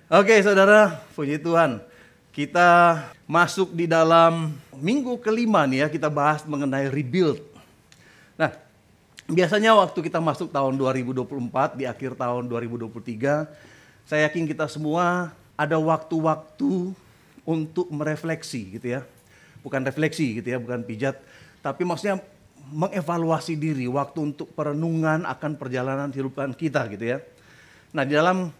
Oke saudara, puji Tuhan. Kita masuk di dalam minggu kelima nih ya, kita bahas mengenai rebuild. Nah, biasanya waktu kita masuk tahun 2024, di akhir tahun 2023, saya yakin kita semua ada waktu-waktu untuk merefleksi gitu ya. Bukan refleksi gitu ya, bukan pijat, tapi maksudnya mengevaluasi diri, waktu untuk perenungan akan perjalanan kehidupan kita gitu ya. Nah, di dalam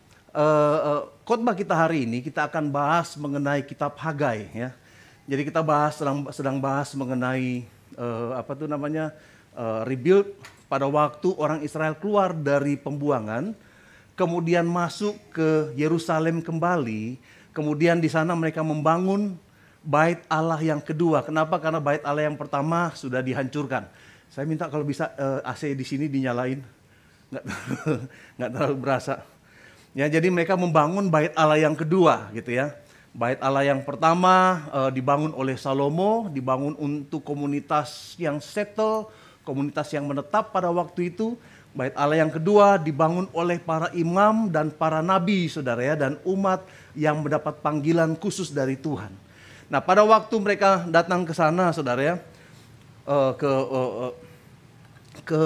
khotbah kita hari ini kita akan bahas mengenai kitab Hagai ya. Jadi kita sedang bahas mengenai rebuild pada waktu orang Israel keluar dari pembuangan, kemudian masuk ke Yerusalem kembali, kemudian di sana mereka membangun bait Allah yang kedua. Kenapa? Karena bait Allah yang pertama sudah dihancurkan. Saya minta kalau bisa AC di sini dinyalain, nggak terlalu berasa. Ya, jadi mereka membangun bait Allah yang kedua gitu ya. Bait Allah yang pertama dibangun oleh Salomo, dibangun untuk komunitas yang settle, komunitas yang menetap pada waktu itu. Bait Allah yang kedua dibangun oleh para imam dan para nabi saudara ya, dan umat yang mendapat panggilan khusus dari Tuhan. Nah, pada waktu mereka datang ke sana saudara ya, ke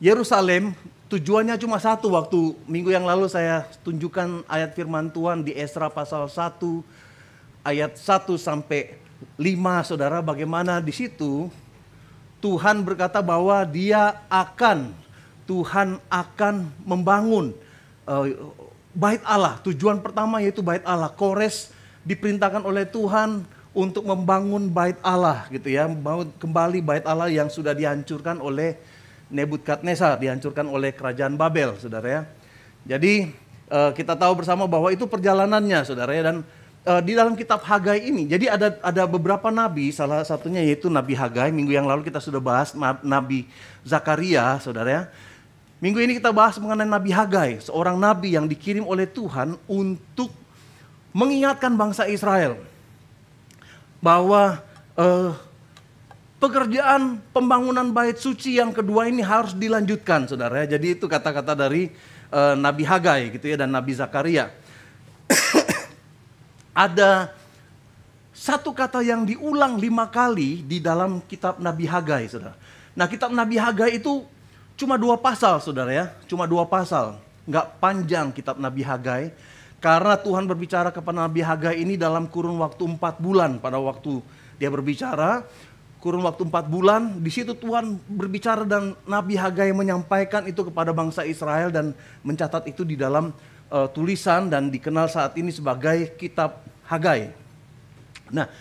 Yerusalem, tujuannya cuma satu. Waktu minggu yang lalu saya tunjukkan ayat firman Tuhan di Esra pasal 1 ayat 1 sampai 5 saudara, bagaimana di situ Tuhan berkata bahwa Tuhan akan membangun bait Allah. Tujuan pertama yaitu bait Allah. Kores diperintahkan oleh Tuhan untuk membangun bait Allah gitu ya, membangun kembali bait Allah yang sudah dihancurkan oleh Nebukadnezar, dihancurkan oleh kerajaan Babel, saudara ya. Jadi kita tahu bersama bahwa itu perjalanannya, saudara ya. Dan di dalam kitab Hagai ini, jadi ada beberapa nabi, salah satunya yaitu Nabi Hagai. Minggu yang lalu kita sudah bahas Nabi Zakaria, saudara ya. Minggu ini kita bahas mengenai Nabi Hagai, seorang nabi yang dikirim oleh Tuhan untuk mengingatkan bangsa Israel bahwa pekerjaan pembangunan bait suci yang kedua ini harus dilanjutkan, saudara ya. Jadi itu kata-kata dari Nabi Hagai gitu ya, dan Nabi Zakaria. Ada satu kata yang diulang 5 kali di dalam kitab Nabi Hagai, saudara. Nah, kitab Nabi Hagai itu cuma 2 pasal, saudara ya. Cuma 2 pasal, nggak panjang kitab Nabi Hagai. Karena Tuhan berbicara kepada Nabi Hagai ini dalam kurun waktu 4 bulan pada waktu dia berbicara. Kurun waktu 4 bulan, di situ Tuhan berbicara dan Nabi Hagai menyampaikan itu kepada bangsa Israel dan mencatat itu di dalam tulisan dan dikenal saat ini sebagai kitab Hagai. Nah,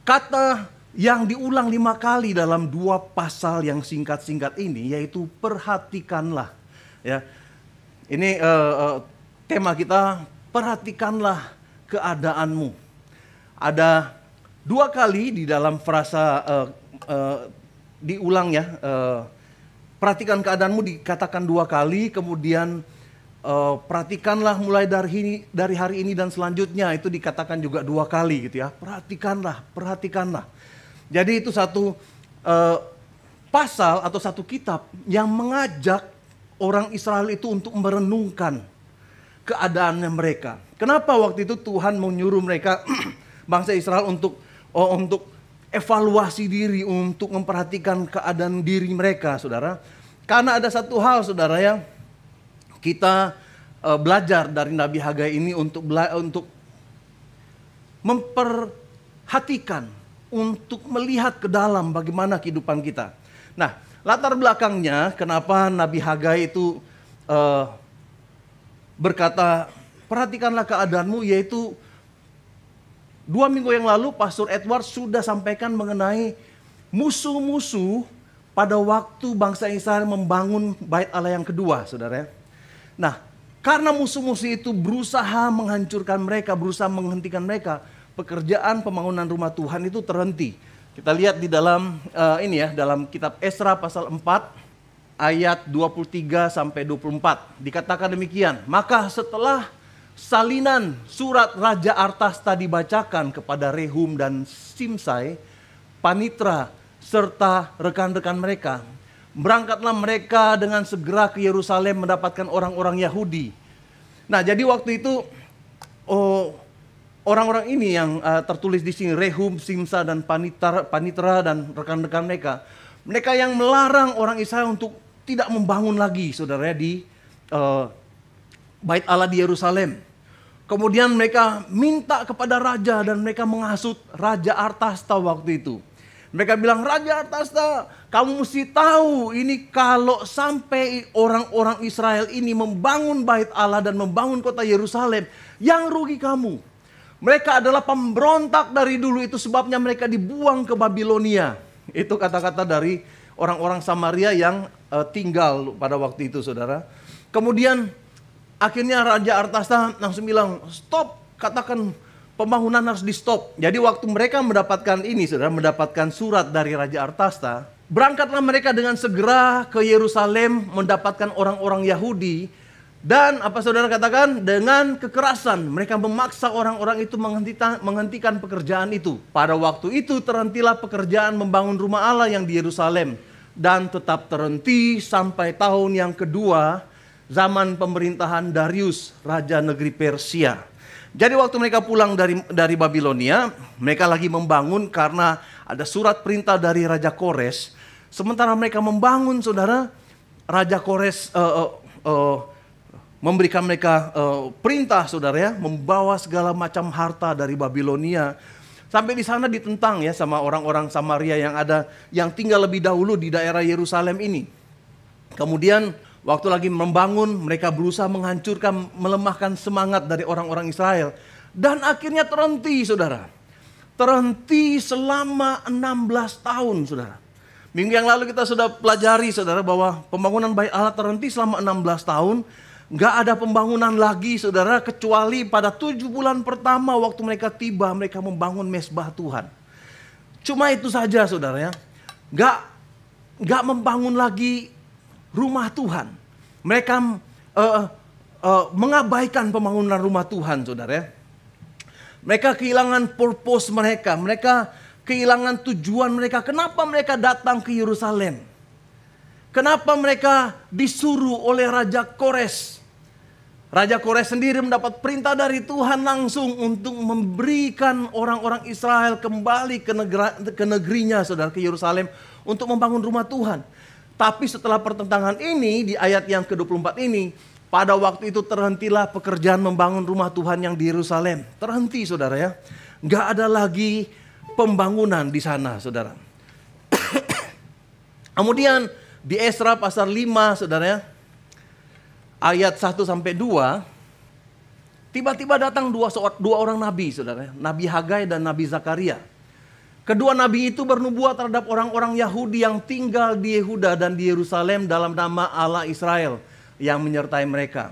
kata yang diulang 5 kali dalam 2 pasal yang singkat-singkat ini yaitu perhatikanlah. Ya, ini tema kita, perhatikanlah keadaanmu. Ada 2 kali di dalam frasa diulang ya, perhatikan keadaanmu dikatakan 2 kali, kemudian perhatikanlah mulai dari hari ini dan selanjutnya itu dikatakan juga 2 kali gitu ya. Perhatikanlah. Jadi itu satu pasal atau satu kitab yang mengajak orang Israel itu untuk merenungkan keadaannya mereka. Kenapa waktu itu Tuhan menyuruh mereka bangsa Israel untuk evaluasi diri, untuk memperhatikan keadaan diri mereka, saudara. Karena ada satu hal, saudara ya, kita belajar dari Nabi Hagai ini untuk memperhatikan, untuk melihat ke dalam bagaimana kehidupan kita. Nah, latar belakangnya kenapa Nabi Hagai itu berkata, perhatikanlah keadaanmu, yaitu 2 minggu yang lalu Pastor Edward sudah sampaikan mengenai musuh-musuh pada waktu bangsa Israel membangun bait Allah yang kedua, saudara. Nah, karena musuh-musuh itu berusaha menghancurkan mereka, berusaha menghentikan mereka, pekerjaan pembangunan rumah Tuhan itu terhenti. Kita lihat di dalam dalam kitab Esra pasal 4 ayat 23 sampai 24. Dikatakan demikian, maka setelah salinan surat Raja Artasta dibacakan kepada Rehum dan Simsai, Panitra, serta rekan-rekan mereka. Berangkatlah mereka dengan segera ke Yerusalem mendapatkan orang-orang Yahudi. Nah, jadi waktu itu orang-orang ini yang tertulis di sini, Rehum, Simsa, dan Panitra dan rekan-rekan mereka. Mereka yang melarang orang Israel untuk tidak membangun lagi, saudara, di Bait Allah di Yerusalem. Kemudian mereka minta kepada raja dan mereka menghasut Raja Artasta waktu itu. Mereka bilang, Raja Artasta, kamu mesti tahu ini kalau sampai orang-orang Israel ini membangun Bait Allah dan membangun kota Yerusalem, yang rugi kamu. Mereka adalah pemberontak dari dulu, itu sebabnya mereka dibuang ke Babilonia. Itu kata-kata dari orang-orang Samaria yang tinggal pada waktu itu, saudara. Kemudian akhirnya Raja Artasta langsung bilang, stop, katakan pembangunan harus di stop. Jadi waktu mereka mendapatkan ini, saudara, mendapatkan surat dari Raja Artasta, berangkatlah mereka dengan segera ke Yerusalem mendapatkan orang-orang Yahudi. Dan apa saudara katakan? Dengan kekerasan mereka memaksa orang-orang itu menghentikan pekerjaan itu. Pada waktu itu terhentilah pekerjaan membangun rumah Allah yang di Yerusalem. Dan tetap terhenti sampai tahun yang kedua zaman pemerintahan Darius, Raja Negeri Persia. Jadi waktu mereka pulang dari Babilonia, mereka lagi membangun karena ada surat perintah dari Raja Kores. Sementara mereka membangun, saudara, Raja Kores memberikan mereka perintah, saudara, ya, membawa segala macam harta dari Babilonia. Sampai di sana ditentang ya sama orang-orang Samaria yang tinggal lebih dahulu di daerah Yerusalem ini. Kemudian waktu lagi membangun, mereka berusaha menghancurkan, melemahkan semangat dari orang-orang Israel. Dan akhirnya terhenti, saudara. Terhenti selama 16 tahun, saudara. Minggu yang lalu kita sudah pelajari, saudara, bahwa pembangunan Bait Allah terhenti selama 16 tahun. Nggak ada pembangunan lagi, saudara, kecuali pada 7 bulan pertama waktu mereka tiba, mereka membangun mezbah Tuhan. Cuma itu saja, saudara, ya. Nggak membangun lagi rumah Tuhan. Mereka mengabaikan pembangunan rumah Tuhan, saudara, ya. Mereka kehilangan purpose mereka. Mereka kehilangan tujuan mereka. Kenapa mereka datang ke Yerusalem? Kenapa mereka disuruh oleh Raja Kores? Raja Kores sendiri mendapat perintah dari Tuhan langsung untuk memberikan orang-orang Israel kembali ke negerinya, saudara, ke Yerusalem untuk membangun rumah Tuhan. Tapi setelah pertentangan ini, di ayat yang ke-24 ini, pada waktu itu terhentilah pekerjaan membangun rumah Tuhan yang di Yerusalem. Terhenti, saudara, ya. Nggak ada lagi pembangunan di sana, saudara. Kemudian di Esra pasal 5, saudara, ya, ayat 1-2, tiba-tiba datang dua orang nabi, saudara, Nabi Hagai dan Nabi Zakaria. Kedua nabi itu bernubuat terhadap orang-orang Yahudi yang tinggal di Yehuda dan di Yerusalem dalam nama Allah Israel yang menyertai mereka.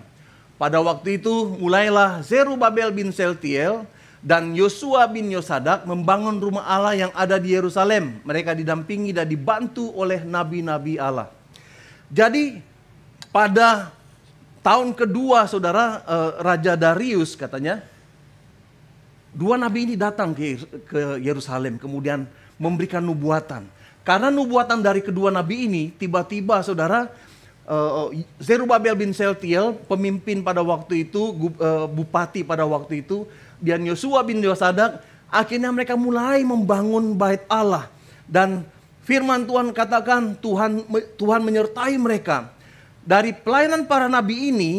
Pada waktu itu mulailah Zerubabel bin Seltiel dan Yosua bin Yosadak membangun rumah Allah yang ada di Yerusalem. Mereka didampingi dan dibantu oleh nabi-nabi Allah. Jadi pada tahun kedua, saudara, Raja Darius katanya, dua nabi ini datang ke Yerusalem kemudian memberikan nubuatan. Karena nubuatan dari kedua nabi ini, tiba-tiba, saudara, Zerubabel bin Seltiel, pemimpin pada waktu itu, bupati pada waktu itu, dan Yosua bin Yosadak, akhirnya mereka mulai membangun Bait Allah. Dan firman Tuhan katakan Tuhan menyertai mereka. Dari pelayanan para nabi ini,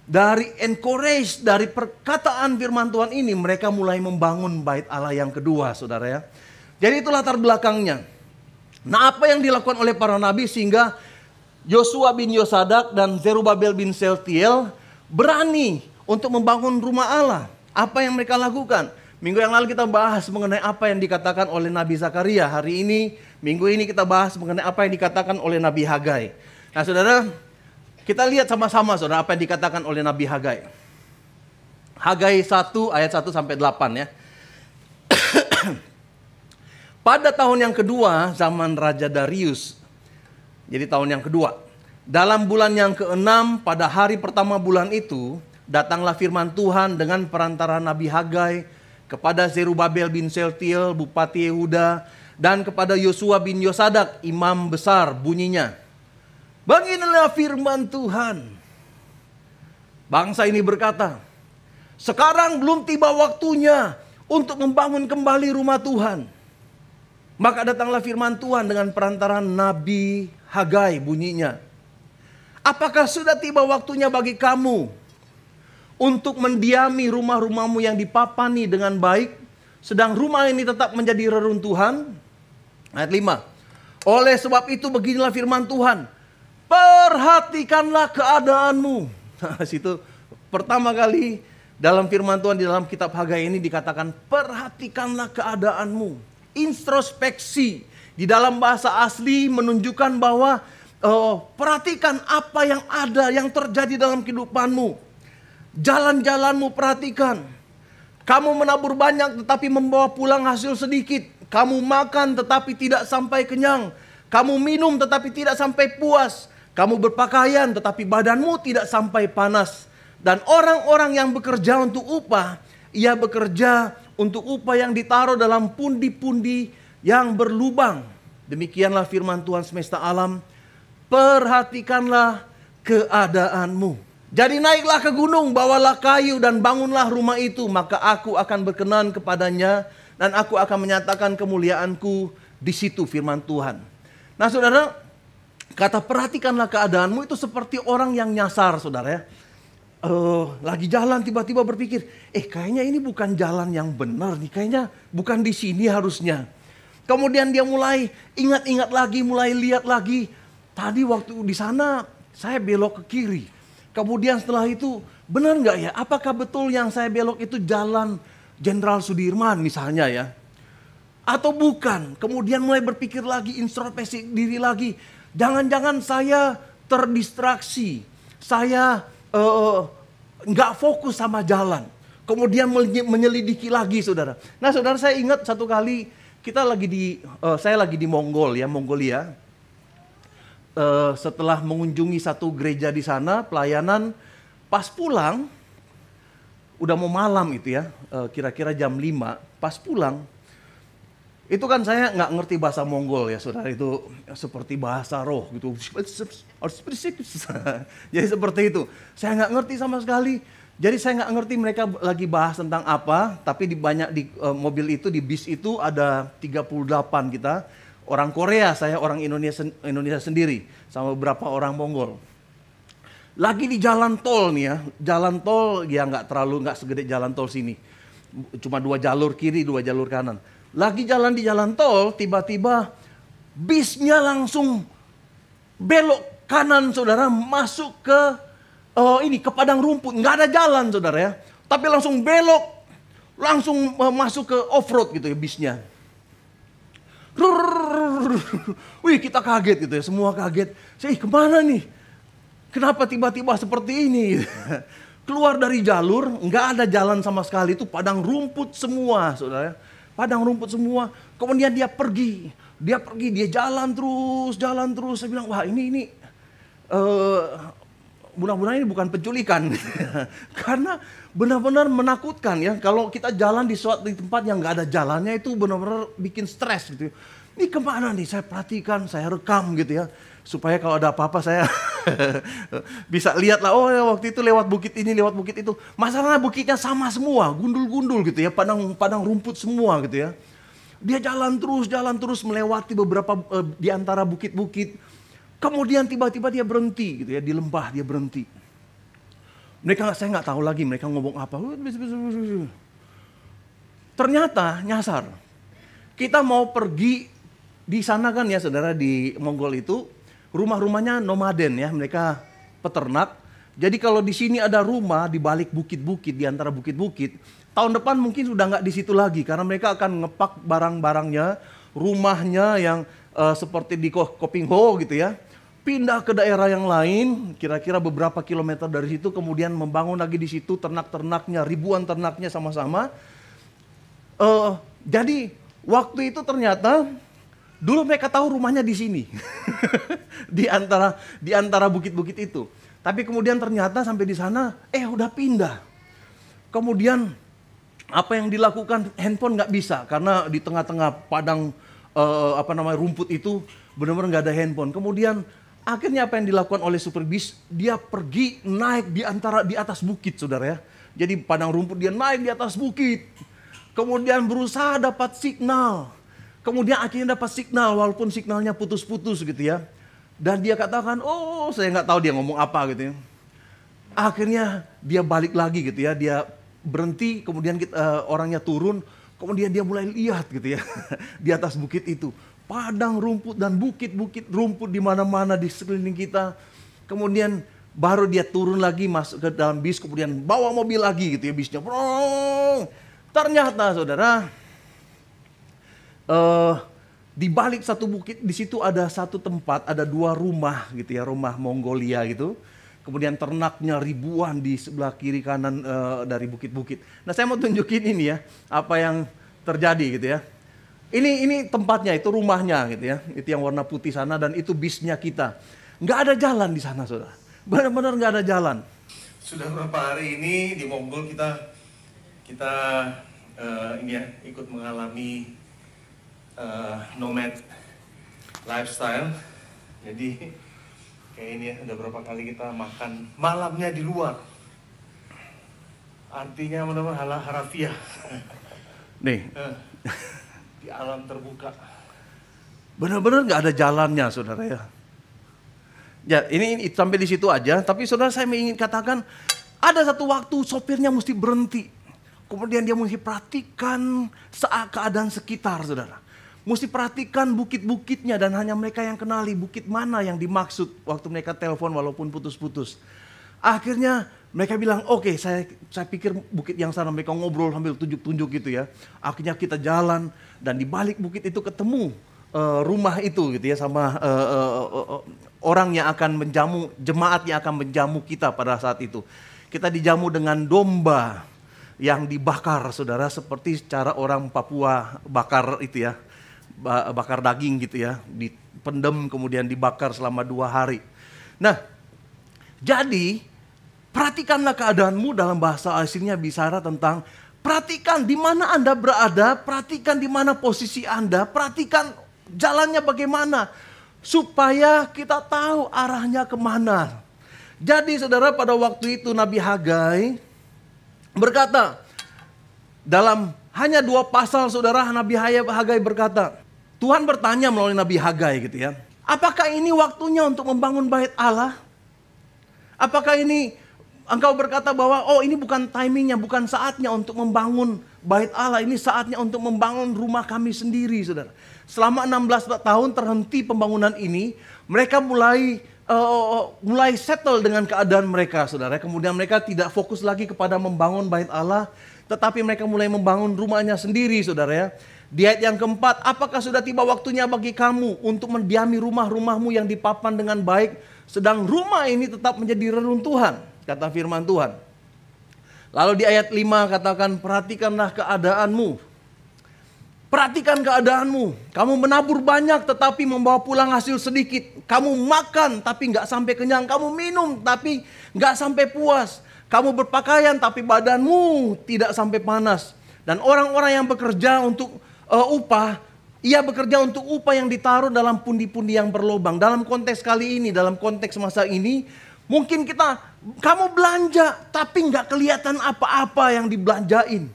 dari encourage, dari perkataan firman Tuhan ini, mereka mulai membangun Bait Allah yang kedua, saudara, ya. Jadi itu latar belakangnya. Nah, apa yang dilakukan oleh para nabi sehingga Yosua bin Yosadak dan Zerubabel bin Seltiel berani untuk membangun rumah Allah? Apa yang mereka lakukan? Minggu yang lalu kita bahas mengenai apa yang dikatakan oleh Nabi Zakaria. Hari ini, minggu ini kita bahas mengenai apa yang dikatakan oleh Nabi Hagai. Nah, saudara, kita lihat sama-sama, saudara, apa yang dikatakan oleh Nabi Hagai. Hagai 1 ayat 1-8, ya. Pada tahun yang kedua zaman Raja Darius, jadi tahun yang kedua, dalam bulan yang ke-6 pada hari pertama bulan itu, datanglah firman Tuhan dengan perantara Nabi Hagai kepada Zerubabel bin Seltiel, Bupati Yehuda, dan kepada Yosua bin Yosadak, imam besar, bunyinya. Beginilah firman Tuhan. Bangsa ini berkata, sekarang belum tiba waktunya untuk membangun kembali rumah Tuhan. Maka datanglah firman Tuhan dengan perantara Nabi Hagai, bunyinya. Apakah sudah tiba waktunya bagi kamu untuk mendiami rumah-rumahmu yang dipapani dengan baik, sedang rumah ini tetap menjadi reruntuhan? Ayat 5. Oleh sebab itu beginilah firman Tuhan, perhatikanlah keadaanmu. Nah, situ pertama kali dalam firman Tuhan di dalam kitab Hagai ini dikatakan perhatikanlah keadaanmu. Introspeksi di dalam bahasa asli menunjukkan bahwa perhatikan apa yang ada, yang terjadi dalam kehidupanmu. Jalan-jalanmu perhatikan. Kamu menabur banyak tetapi membawa pulang hasil sedikit. Kamu makan tetapi tidak sampai kenyang. Kamu minum tetapi tidak sampai puas. Kamu berpakaian tetapi badanmu tidak sampai panas. Dan orang-orang yang bekerja untuk upah, ia bekerja untuk upah yang ditaruh dalam pundi-pundi yang berlubang. Demikianlah firman Tuhan semesta alam. Perhatikanlah keadaanmu. Jadi naiklah ke gunung, bawalah kayu dan bangunlah rumah itu. Maka aku akan berkenan kepadanya dan aku akan menyatakan kemuliaanku di situ, firman Tuhan. Nah saudara, kata perhatikanlah keadaanmu itu seperti orang yang nyasar, saudara ya. Lagi jalan tiba-tiba berpikir, kayaknya ini bukan jalan yang benar nih, kayaknya bukan di sini harusnya. Kemudian dia mulai ingat-ingat lagi, mulai lihat lagi. Tadi waktu di sana saya belok ke kiri. Kemudian setelah itu benar nggak ya? Apakah betul yang saya belok itu jalan Jenderal Sudirman misalnya ya? Atau bukan? Kemudian mulai berpikir lagi, introspeksi diri lagi. Jangan-jangan saya terdistraksi. Saya nggak fokus sama jalan. Kemudian menyelidiki lagi, saudara. Nah, saudara, saya ingat satu kali saya lagi di Mongolia. Setelah mengunjungi satu gereja di sana, pelayanan, pas pulang, udah mau malam itu ya, kira-kira jam 5, pas pulang, itu kan saya nggak ngerti bahasa Mongol ya, saudara, itu seperti bahasa roh gitu. Jadi seperti itu, saya nggak ngerti sama sekali. Jadi saya nggak ngerti mereka lagi bahas tentang apa, tapi di mobil itu, di bis itu ada 38 kita. Orang Korea, saya orang Indonesia sendiri, sama beberapa orang Mongol. Lagi di jalan tol nih ya, jalan tol ya nggak segede jalan tol sini. Cuma 2 jalur kiri, 2 jalur kanan. Lagi jalan di jalan tol, tiba-tiba bisnya langsung belok kanan, saudara, masuk ke ke padang rumput. Nggak ada jalan, saudara ya. Tapi langsung belok, langsung masuk ke off-road gitu ya bisnya. Wih, kita kaget gitu ya, semua kaget. Saya, kemana nih? Kenapa tiba-tiba seperti ini? Keluar dari jalur, nggak ada jalan sama sekali, itu padang rumput semua, saudara. Padang rumput semua. Kemudian dia pergi, dia jalan terus. Saya bilang, wah ini mudah-mudahan ini bukan penculikan. Karena benar-benar menakutkan ya. Kalau kita jalan di suatu tempat yang nggak ada jalannya, itu benar-benar bikin stres gitu. Ini kemana nih? Saya perhatikan, saya rekam gitu ya. Supaya kalau ada apa-apa saya bisa lihat lah, oh ya waktu itu lewat bukit ini, lewat bukit itu. Masalahnya bukitnya sama semua, gundul-gundul gitu ya, padang rumput semua gitu ya. Dia jalan terus melewati beberapa di antara bukit-bukit. Kemudian tiba-tiba dia berhenti gitu ya, di lembah dia berhenti. Saya nggak tahu lagi mereka ngomong apa. Ternyata nyasar. Kita mau pergi di sana kan ya, saudara, di Mongol itu. Rumah-rumahnya nomaden ya, mereka peternak. Jadi kalau di sini ada rumah di balik bukit-bukit, di antara bukit-bukit, tahun depan mungkin sudah nggak di situ lagi karena mereka akan ngepak barang-barangnya, rumahnya yang seperti di Kopingho gitu ya, pindah ke daerah yang lain, kira-kira beberapa kilometer dari situ, kemudian membangun lagi di situ ternak-ternaknya, ribuan ternaknya sama-sama. Jadi waktu itu ternyata dulu mereka tahu rumahnya di sini. di antara bukit-bukit itu. Tapi kemudian ternyata sampai di sana, udah pindah. Kemudian apa yang dilakukan, handphone nggak bisa karena di tengah-tengah padang rumput itu benar-benar nggak ada handphone. Kemudian akhirnya apa yang dilakukan oleh supir bis, dia pergi naik di atas bukit, saudara ya. Jadi padang rumput, dia naik di atas bukit. Kemudian berusaha dapat signal. Kemudian akhirnya dapat signal walaupun signalnya putus-putus gitu ya. Dan dia katakan, saya nggak tahu dia ngomong apa gitu ya. Akhirnya dia balik lagi gitu ya, dia berhenti, kemudian orangnya turun, kemudian dia mulai lihat gitu ya di atas bukit itu. Padang rumput dan bukit-bukit rumput di mana-mana di sekeliling kita. Kemudian baru dia turun lagi masuk ke dalam bis, kemudian bawa mobil lagi gitu ya bisnya. Ternyata saudara, di balik satu bukit, di situ ada satu tempat, ada 2 rumah gitu ya, rumah Mongolia gitu. Kemudian ternaknya ribuan di sebelah kiri kanan dari bukit-bukit. Nah, saya mau tunjukin ini ya, apa yang terjadi gitu ya. Ini tempatnya, itu rumahnya gitu ya. Itu yang warna putih sana, dan itu bisnya kita. Nggak ada jalan di sana, saudara. Benar-benar nggak ada jalan. Sudah beberapa hari ini di Mongol kita ikut mengalami nomad lifestyle. Jadi kayak ini ya, udah berapa kali kita makan malamnya di luar. Artinya benar-benar harafiah. Nih, di alam terbuka. Benar-benar nggak ada jalannya, saudara ya. Ya, ini sampai di situ aja. Tapi saudara, saya ingin katakan, ada satu waktu sopirnya mesti berhenti. Kemudian dia mesti perhatikan keadaan sekitar, saudara. Mesti perhatikan bukit-bukitnya, dan hanya mereka yang kenali bukit mana yang dimaksud waktu mereka telepon walaupun putus-putus. Akhirnya mereka bilang, oke, saya pikir bukit yang sana. Mereka ngobrol sambil tunjuk-tunjuk gitu ya. Akhirnya kita jalan, dan di balik bukit itu ketemu rumah itu gitu ya, sama orang yang akan menjamu, jemaat yang akan menjamu kita pada saat itu. Kita dijamu dengan domba yang dibakar, saudara, seperti cara orang Papua bakar itu ya. Bakar daging gitu ya, dipendem kemudian dibakar selama 2 hari. Nah, jadi perhatikanlah keadaanmu, dalam bahasa aslinya bicara tentang perhatikan di mana Anda berada, perhatikan di mana posisi Anda, perhatikan jalannya bagaimana, supaya kita tahu arahnya kemana. Jadi saudara, pada waktu itu Nabi Hagai berkata, dalam hanya 2 pasal saudara, Nabi Hagai berkata, Tuhan bertanya melalui Nabi Hagai gitu ya. Apakah ini waktunya untuk membangun bait Allah? Apakah ini engkau berkata bahwa ini bukan timingnya, bukan saatnya untuk membangun bait Allah. Ini saatnya untuk membangun rumah kami sendiri, saudara. Selama 16 tahun terhenti pembangunan ini, mereka mulai settle dengan keadaan mereka, saudara. Kemudian mereka tidak fokus lagi kepada membangun bait Allah, tetapi mereka mulai membangun rumahnya sendiri, saudara ya. Di ayat yang keempat, apakah sudah tiba waktunya bagi kamu untuk mendiami rumah-rumahmu yang dipapan dengan baik, sedang rumah ini tetap menjadi reruntuhan, kata firman Tuhan. Lalu di ayat 5 katakan, perhatikanlah keadaanmu. Perhatikan keadaanmu. Kamu menabur banyak tetapi membawa pulang hasil sedikit. Kamu makan tapi nggak sampai kenyang. Kamu minum tapi nggak sampai puas. Kamu berpakaian tapi badanmu tidak sampai panas. Dan orang-orang yang bekerja untuk upah, ia bekerja untuk upah yang ditaruh dalam pundi-pundi yang berlobang. Dalam konteks kali ini, dalam konteks masa ini, mungkin kamu belanja tapi nggak kelihatan apa-apa yang dibelanjain.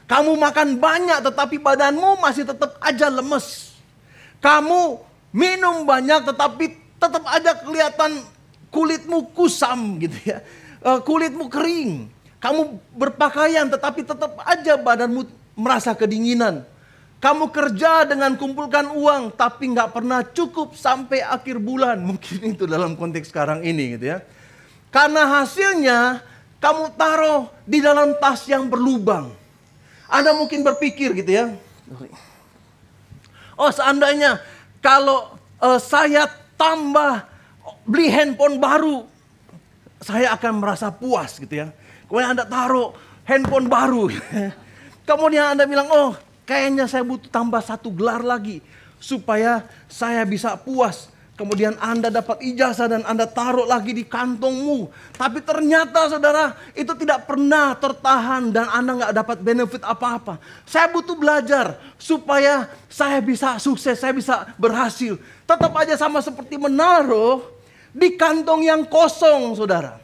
Kamu makan banyak tetapi badanmu masih tetap aja lemes. Kamu minum banyak tetapi tetap aja kelihatan kulitmu kusam gitu ya. Kulitmu kering. Kamu berpakaian tetapi tetap aja badanmu merasa kedinginan. Kamu kerja dengan kumpulkan uang tapi nggak pernah cukup sampai akhir bulan. Mungkin itu dalam konteks sekarang ini gitu ya. Karena hasilnya kamu taruh di dalam tas yang berlubang. Anda mungkin berpikir gitu ya. Seandainya kalau saya tambah beli handphone baru, saya akan merasa puas gitu ya. Kemudian Anda taruh handphone baru. Kemudian Anda bilang, kayaknya saya butuh tambah 1 gelar lagi supaya saya bisa puas. Kemudian Anda dapat ijazah dan Anda taruh lagi di kantongmu. Tapi ternyata saudara, itu tidak pernah tertahan dan Anda nggak dapat benefit apa-apa. Saya butuh belajar supaya saya bisa sukses, saya bisa berhasil. Tetap aja sama seperti menaruh di kantong yang kosong, saudara.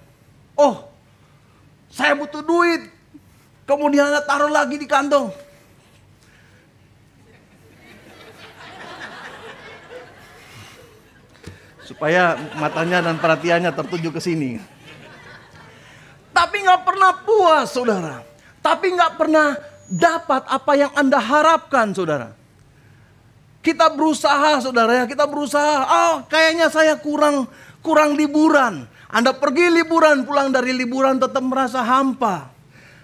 Oh, saya butuh duit. Kemudian Anda taruh lagi di kantong. Supaya matanya dan perhatiannya tertuju ke sini. Tapi nggak pernah puas, saudara. Tapi nggak pernah dapat apa yang Anda harapkan, saudara. Kita berusaha, saudara ya. Kita berusaha. Oh, kayaknya saya kurang liburan. Anda pergi liburan, pulang dari liburan tetap merasa hampa.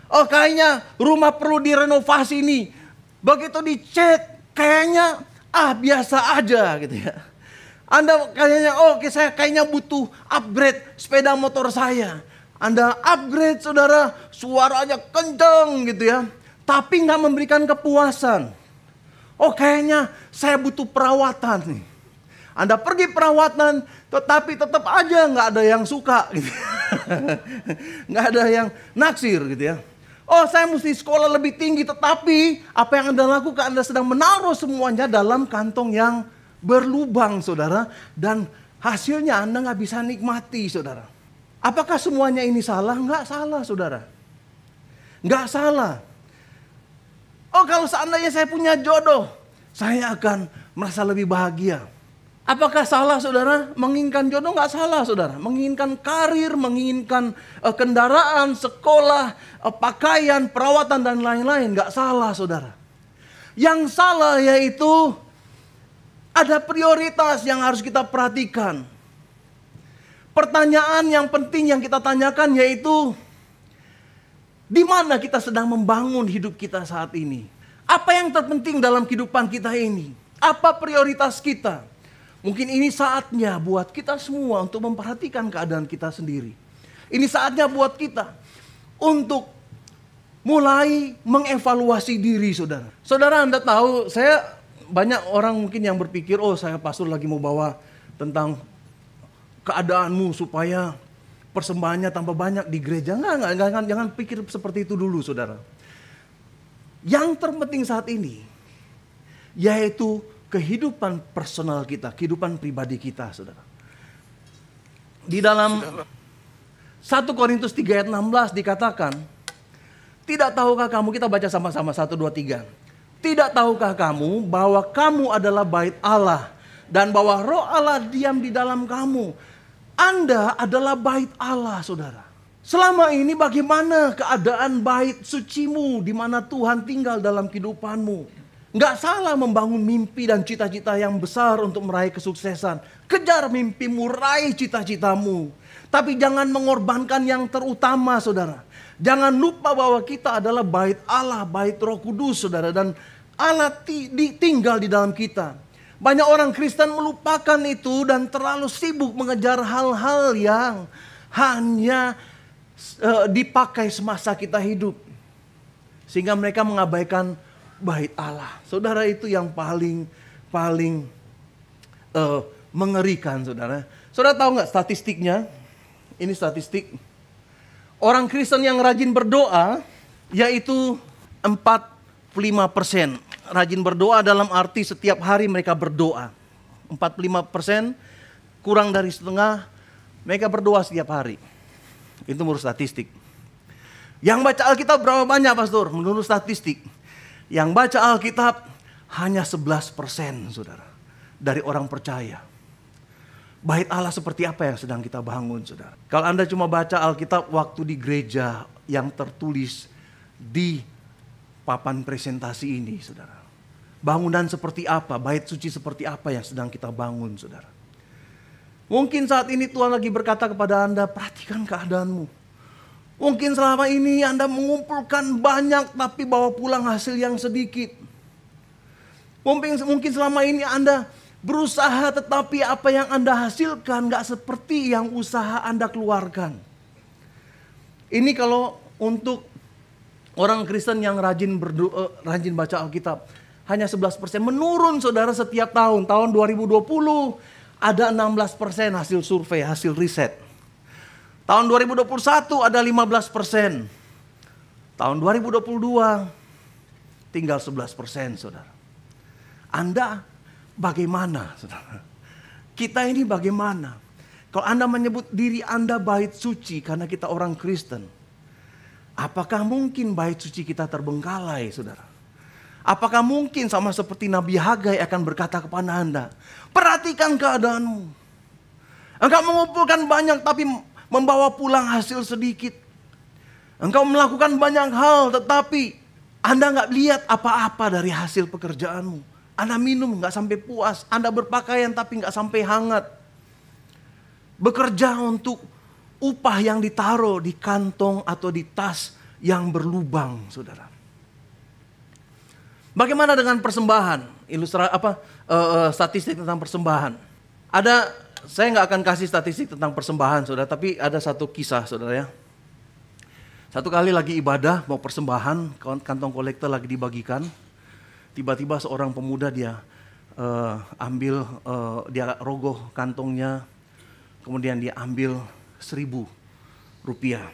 Oh, kayaknya rumah perlu direnovasi nih. Begitu dicek, kayaknya biasa aja gitu ya. Anda kayaknya, saya kayaknya butuh upgrade sepeda motor saya. Anda upgrade, saudara, suaranya kenceng gitu ya. Tapi nggak memberikan kepuasan. Oh, kayaknya saya butuh perawatan nih. Anda pergi perawatan, tetapi tetap aja nggak ada yang suka gitu. Nggak ada yang naksir gitu ya. Oh, saya mesti sekolah lebih tinggi, tetapi apa yang Anda lakukan, Anda sedang menaruh semuanya dalam kantong yang berlubang, saudara, dan hasilnya Anda nggak bisa nikmati, saudara. Apakah semuanya ini salah? Nggak salah, saudara. Nggak salah. Oh, kalau seandainya saya punya jodoh, saya akan merasa lebih bahagia. Apakah salah, saudara? Menginginkan jodoh nggak salah, saudara. Menginginkan karir, menginginkan kendaraan, sekolah, pakaian, perawatan, dan lain-lain. Nggak salah, saudara. Yang salah yaitu ada prioritas yang harus kita perhatikan. Pertanyaan yang penting yang kita tanyakan yaitu, di mana kita sedang membangun hidup kita saat ini? Apa yang terpenting dalam kehidupan kita ini? Apa prioritas kita? Mungkin ini saatnya buat kita semua untuk memperhatikan keadaan kita sendiri. Ini saatnya buat kita untuk mulai mengevaluasi diri, saudara. Saudara, Anda tahu, banyak orang mungkin yang berpikir, oh saya pastor lagi mau bawa tentang keadaanmu supaya persembahannya tambah banyak di gereja. Jangan pikir seperti itu dulu, saudara. Yang terpenting saat ini yaitu kehidupan personal kita, kehidupan pribadi kita, saudara. Di dalam 1 Korintus 3 ayat 16 dikatakan, tidak tahukah kamu, kita baca sama-sama 1, 2, 3. Tidak tahukah kamu bahwa kamu adalah bait Allah dan bahwa Roh Allah diam di dalam kamu? Anda adalah bait Allah, saudara. Selama ini bagaimana keadaan bait sucimu di mana Tuhan tinggal dalam kehidupanmu? Nggak salah membangun mimpi dan cita-cita yang besar untuk meraih kesuksesan. Kejar mimpimu, raih cita-citamu. Tapi jangan mengorbankan yang terutama, saudara. Jangan lupa bahwa kita adalah bait Allah, bait Roh Kudus, saudara. Dan Allah tinggal di dalam kita. Banyak orang Kristen melupakan itu dan terlalu sibuk mengejar hal-hal yang hanya dipakai semasa kita hidup. Sehingga mereka mengabaikan bait Allah. Saudara, itu yang paling mengerikan, saudara. Saudara tahu nggak statistiknya? Ini statistik. Orang Kristen yang rajin berdoa yaitu 45%. Rajin berdoa dalam arti setiap hari mereka berdoa. 45%, kurang dari setengah, mereka berdoa setiap hari. Itu menurut statistik. Yang baca Alkitab berapa banyak, pastor? Menurut statistik, yang baca Alkitab hanya 11%, saudara, dari orang percaya. Bait Allah seperti apa yang sedang kita bangun, saudara? Kalau Anda cuma baca Alkitab waktu di gereja yang tertulis di papan presentasi ini, saudara. Bangunan seperti apa, bait suci seperti apa yang sedang kita bangun, saudara. Mungkin saat ini Tuhan lagi berkata kepada Anda, perhatikan keadaanmu. Mungkin selama ini Anda mengumpulkan banyak tapi bawa pulang hasil yang sedikit. Mungkin selama ini Anda berusaha tetapi apa yang Anda hasilkan gak seperti yang usaha Anda keluarkan. Ini kalau untuk orang Kristen yang rajin berdoa, rajin baca Alkitab, hanya 11%. Menurun, saudara, setiap tahun. Tahun 2020 ada 16% hasil survei, hasil riset. Tahun 2021 ada 15%. Tahun 2022 tinggal 11%, saudara. Anda bagaimana, saudara? Kita ini bagaimana? Kalau Anda menyebut diri Anda bait suci karena kita orang Kristen, apakah mungkin bait suci kita terbengkalai, saudara? Apakah mungkin sama seperti Nabi Hagai akan berkata kepada Anda, perhatikan keadaanmu. Engkau mengumpulkan banyak tapi membawa pulang hasil sedikit. Engkau melakukan banyak hal tetapi Anda nggak lihat apa-apa dari hasil pekerjaanmu. Anda minum nggak sampai puas. Anda berpakaian tapi nggak sampai hangat. Bekerja untuk upah yang ditaruh di kantong atau di tas yang berlubang, saudara. Bagaimana dengan persembahan? Statistik tentang persembahan. Saya nggak akan kasih statistik tentang persembahan, saudara. Tapi ada satu kisah, saudara ya. Satu kali lagi ibadah, mau persembahan, kantong kolektor lagi dibagikan. Tiba-tiba seorang pemuda dia dia rogoh kantongnya, kemudian dia ambil 1.000 rupiah.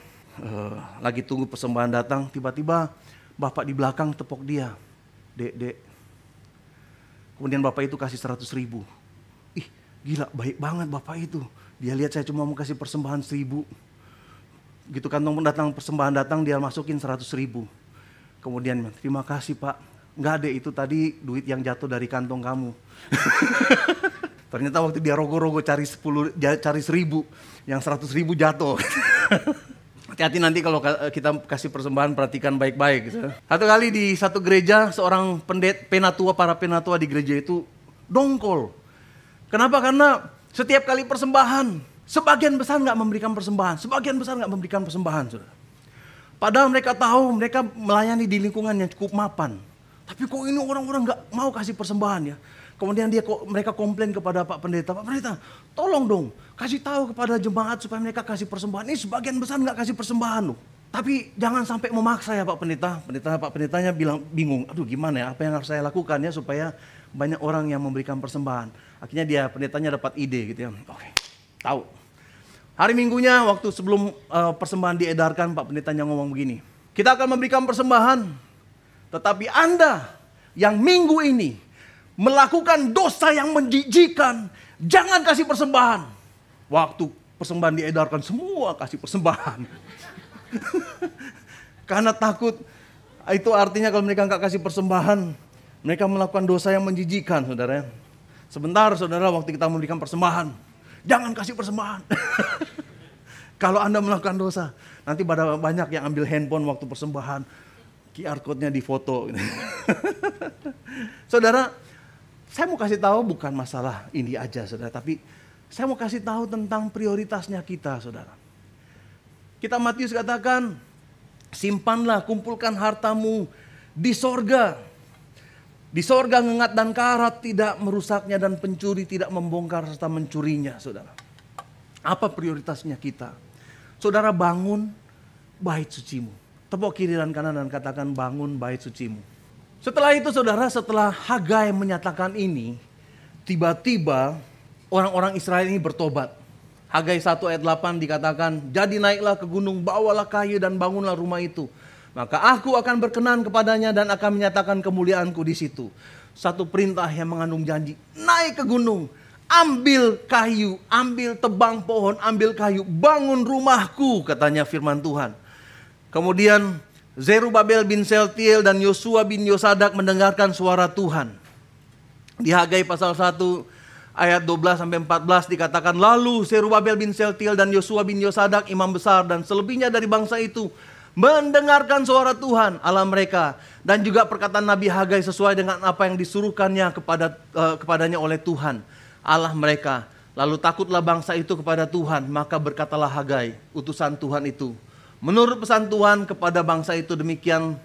Lagi tunggu persembahan datang, tiba-tiba bapak di belakang tepok dia, dek. Kemudian bapak itu kasih 100.000. Ih, gila, baik banget bapak itu. Dia lihat saya cuma mau kasih persembahan 1.000. Gitu kantong persembahan datang, dia masukin 100.000. Kemudian, terima kasih pak. Enggak deh, itu tadi duit yang jatuh dari kantong kamu. Ternyata waktu dia rogo-rogo cari 1.000, yang 100.000 jatuh. Hati-hati nanti kalau kita kasih persembahan, perhatikan baik-baik. Gitu. Satu kali di satu gereja, seorang para penatua di gereja itu dongkol. Kenapa? Karena setiap kali persembahan, sebagian besar nggak memberikan persembahan, saudara. Padahal mereka tahu mereka melayani di lingkungan yang cukup mapan. Tapi kok ini orang-orang nggak mau kasih persembahan ya. Kemudian mereka komplain kepada Pak Pendeta, Pak Pendeta, tolong dong kasih tahu kepada jemaat supaya mereka kasih persembahan. Ini sebagian besar nggak kasih persembahan loh. Tapi jangan sampai memaksa ya Pak Pendeta. Pak Pendetanya bilang bingung, aduh gimana ya, apa yang harus saya lakukan ya supaya banyak orang yang memberikan persembahan. Akhirnya pendetanya dapat ide gitu ya. Oke, tahu. Hari Minggunya waktu sebelum persembahan diedarkan, Pak Pendetanya ngomong begini, kita akan memberikan persembahan, tetapi Anda yang minggu ini melakukan dosa yang menjijikan, jangan kasih persembahan. Waktu persembahan diedarkan, semua kasih persembahan. Karena takut, itu artinya kalau mereka nggak kasih persembahan, mereka melakukan dosa yang menjijikan, saudara. Sebentar, saudara, waktu kita memberikan persembahan, jangan kasih persembahan. Kalau Anda melakukan dosa, nanti banyak yang ambil handphone waktu persembahan, QR code-nya difoto. Saudara, saya mau kasih tahu bukan masalah ini aja, saudara, tapi saya mau kasih tahu tentang prioritasnya kita, saudara. Kita Matius katakan, simpanlah, kumpulkan hartamu di sorga. Di sorga ngengat dan karat tidak merusaknya dan pencuri tidak membongkar serta mencurinya, saudara. Apa prioritasnya kita? Saudara, bangun bait sucimu. Tepuk kiri dan kanan dan katakan bangun bait sucimu. Setelah itu saudara, setelah Hagai menyatakan ini, tiba-tiba orang-orang Israel ini bertobat. Hagai 1 ayat 8 dikatakan, jadi naiklah ke gunung, bawalah kayu dan bangunlah rumah itu. Maka aku akan berkenan kepadanya dan akan menyatakan kemuliaanku di situ. Satu perintah yang mengandung janji, naik ke gunung, ambil kayu, ambil tebang pohon, ambil kayu, bangun rumahku, katanya firman Tuhan. Kemudian Zerubabel bin Seltiel dan Yosua bin Yosadak mendengarkan suara Tuhan. Di Hagai pasal 1 ayat 12 sampai 14 dikatakan, lalu Zerubabel bin Seltiel dan Yosua bin Yosadak imam besar dan selebihnya dari bangsa itu mendengarkan suara Tuhan Allah mereka dan juga perkataan Nabi Hagai sesuai dengan apa yang disuruhkannya kepadanya oleh Tuhan Allah mereka. Lalu takutlah bangsa itu kepada Tuhan, maka berkatalah Hagai, utusan Tuhan itu, menurut pesan Tuhan kepada bangsa itu demikian,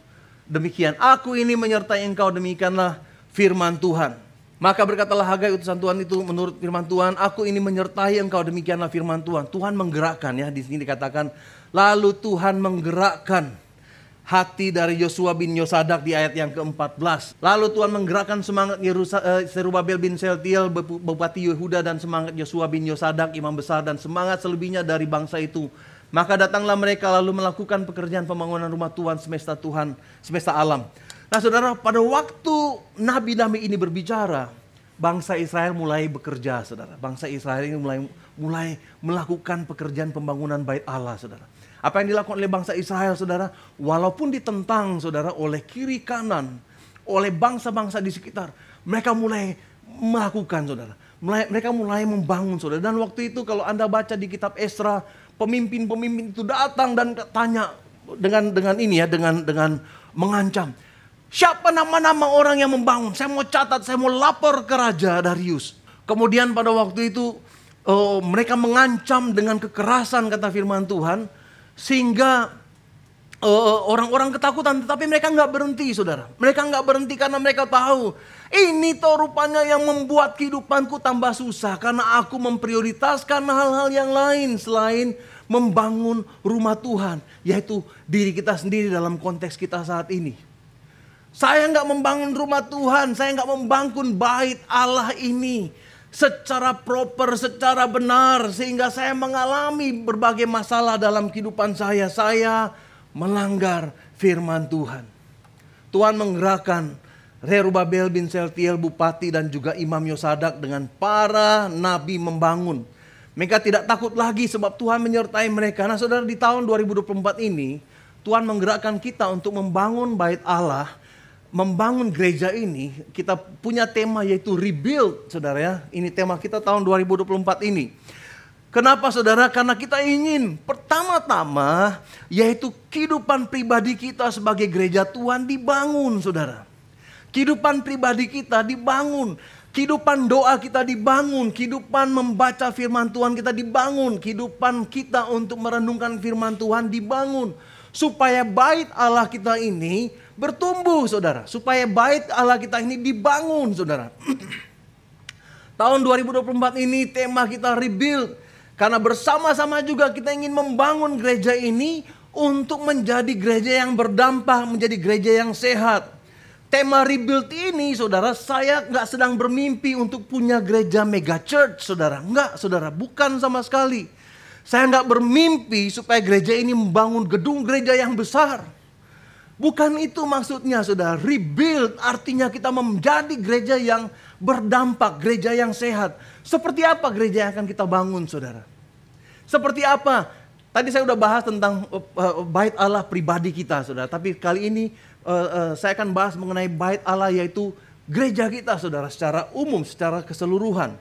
aku ini menyertai engkau, demikianlah firman Tuhan. Maka berkatalah Hagai utusan Tuhan itu menurut firman Tuhan, aku ini menyertai engkau, demikianlah firman Tuhan. Tuhan menggerakkan ya, di sini dikatakan, lalu Tuhan menggerakkan hati dari Yosua bin Yosadak di ayat yang ke-14. Lalu Tuhan menggerakkan semangat Zerubabel bin Sealtiel, bupati Yehuda, dan semangat Yosua bin Yosadak, imam besar, dan semangat selebihnya dari bangsa itu. Maka datanglah mereka lalu melakukan pekerjaan pembangunan rumah Tuhan, semesta alam. Nah saudara, pada waktu nabi-nabi ini berbicara, bangsa Israel mulai bekerja, saudara. Bangsa Israel ini mulai melakukan pekerjaan pembangunan bait Allah, saudara. Apa yang dilakukan oleh bangsa Israel, saudara, walaupun ditentang, saudara, oleh kiri kanan, oleh bangsa-bangsa di sekitar, mereka mulai melakukan, saudara. Mereka mulai membangun, saudara. Dan waktu itu kalau Anda baca di kitab Esra, pemimpin-pemimpin itu datang dan tanya dengan mengancam. Siapa nama-nama orang yang membangun? Saya mau catat, saya mau lapor ke Raja Darius. Kemudian pada waktu itu mereka mengancam dengan kekerasan, kata firman Tuhan. Sehingga orang-orang ketakutan, tetapi mereka nggak berhenti, saudara. Mereka nggak berhenti karena mereka tahu ini toh rupanya yang membuat kehidupanku tambah susah, karena aku memprioritaskan hal-hal yang lain selain membangun rumah Tuhan, yaitu diri kita sendiri dalam konteks kita saat ini. Saya nggak membangun rumah Tuhan, saya nggak membangun bait Allah ini secara proper, secara benar, sehingga saya mengalami berbagai masalah dalam kehidupan saya. Saya melanggar firman Tuhan. Tuhan menggerakkan Zerubabel bin Sealtiel, bupati, dan juga imam Yosadak dengan para nabi membangun. Mereka tidak takut lagi sebab Tuhan menyertai mereka. Nah saudara, di tahun 2024 ini Tuhan menggerakkan kita untuk membangun bait Allah, membangun gereja ini. Kita punya tema yaitu rebuild, saudara ya. Ini tema kita tahun 2024 ini. Kenapa saudara? Karena kita ingin pertama-tama yaitu kehidupan pribadi kita sebagai gereja Tuhan dibangun, saudara. Kehidupan pribadi kita dibangun. Kehidupan doa kita dibangun. Kehidupan membaca firman Tuhan kita dibangun. Kehidupan kita untuk merenungkan firman Tuhan dibangun. Supaya bait Allah kita ini bertumbuh, saudara. Supaya bait Allah kita ini dibangun, saudara. Tahun 2024 ini tema kita rebuild. Karena bersama-sama juga kita ingin membangun gereja ini untuk menjadi gereja yang berdampak, menjadi gereja yang sehat. Tema rebuild ini, saudara, saya nggak sedang bermimpi untuk punya gereja mega church, saudara. Nggak, saudara, bukan sama sekali. Saya nggak bermimpi supaya gereja ini membangun gedung gereja yang besar. Bukan itu maksudnya, saudara. Rebuild artinya kita menjadi gereja yang berdampak, gereja yang sehat. Seperti apa gereja yang akan kita bangun, saudara? Seperti apa? Tadi saya udah bahas tentang bait Allah pribadi kita, saudara. Tapi kali ini saya akan bahas mengenai bait Allah, yaitu gereja kita, saudara. Secara umum, secara keseluruhan.